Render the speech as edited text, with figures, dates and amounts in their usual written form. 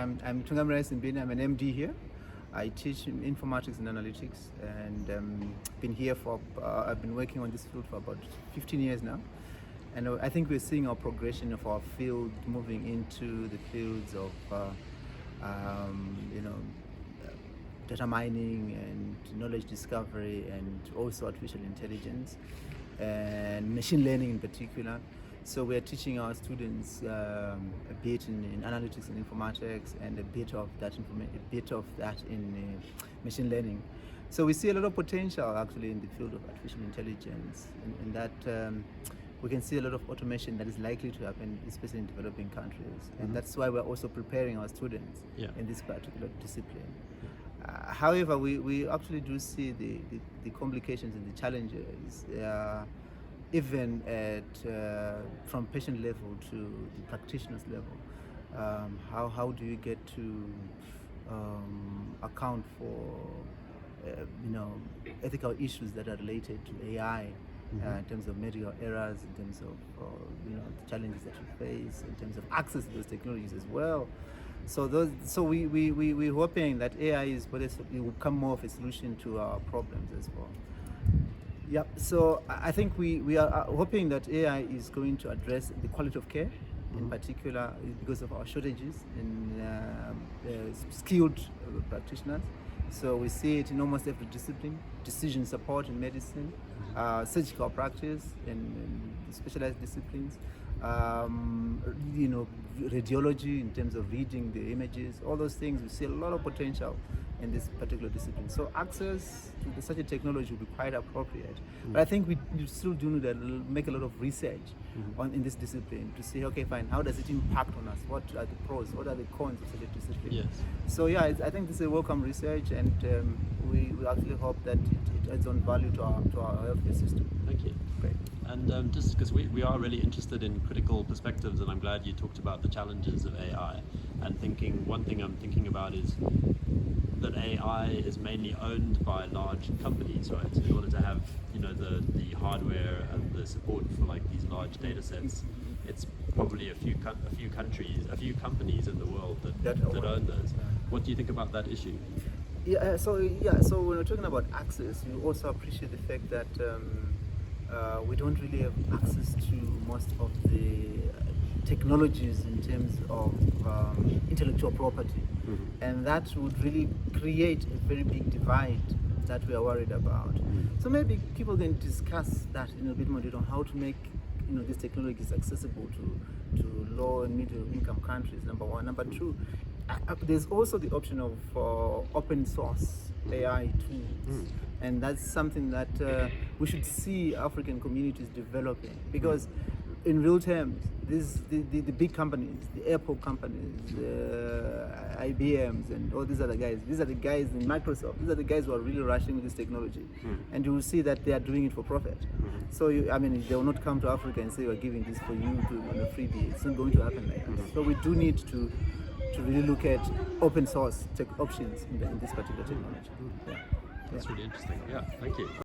I'm Tungamirai Simbini. I'm an MD here. I teach in informatics and analytics, and I've been working on this field for about 15 years now. And I think we're seeing our progression of our field moving into the fields of data mining and knowledge discovery, and also artificial intelligence and machine learning in particular. So we're teaching our students a bit in analytics and informatics, and a bit of that in machine learning. So we see a lot of potential actually in the field of artificial intelligence, in that we can see a lot of automation that is likely to happen, especially in developing countries. And that's why we're also preparing our students in this particular discipline. However, we actually do see the complications and the challenges, even from patient level to the practitioner's level. How do you get to account for ethical issues that are related to AI, in terms of medical errors, in terms of the challenges that you face, in terms of access to those technologies as well. So we're hoping that AI it will become more of a solution to our problems as well. Yeah, so I think we are hoping that AI is going to address the quality of care, in particular because of our shortages in skilled practitioners. So we see it in almost every discipline: decision support in medicine, surgical practice in specialized disciplines, radiology in terms of reading the images. All those things, we see a lot of potential in this particular discipline. So access to such a technology will be quite appropriate. But I think we still do need to make a lot of research in this discipline to see, okay, fine, how does it impact on us? What are the pros? What are the cons of such a discipline? Yes. So yeah, I think this is a welcome research, and we actually hope that it adds on value to our healthcare system. Thank you. Great. And just because we are really interested in critical perspectives, and I'm glad you talked about the challenges of AI. And one thing I'm thinking about is that AI is mainly owned by large companies, right? In order to have the hardware and the support for like these large data sets, it's probably a few companies in the world that own those. What do you think about that issue? So when we're talking about access, you also appreciate the fact that we don't really have access to most of the technologies in terms of intellectual property, and that would really create a very big divide that we are worried about. So maybe people can discuss that in a bit more detail on how to make these technologies accessible to low and middle income countries, number one. Number two, there's also the option of open source AI tools, and that's something that we should see African communities developing, because in real terms, the big companies, the airport companies, IBMs, and all these other guys, these are the guys in Microsoft, these are the guys who are really rushing with this technology. And you will see that they are doing it for profit. So, they will not come to Africa and say, we're giving this for you on a freebie. It's not going to happen like that. So we do need to really look at open source tech options in this particular technology. That's really interesting. Yeah, thank you.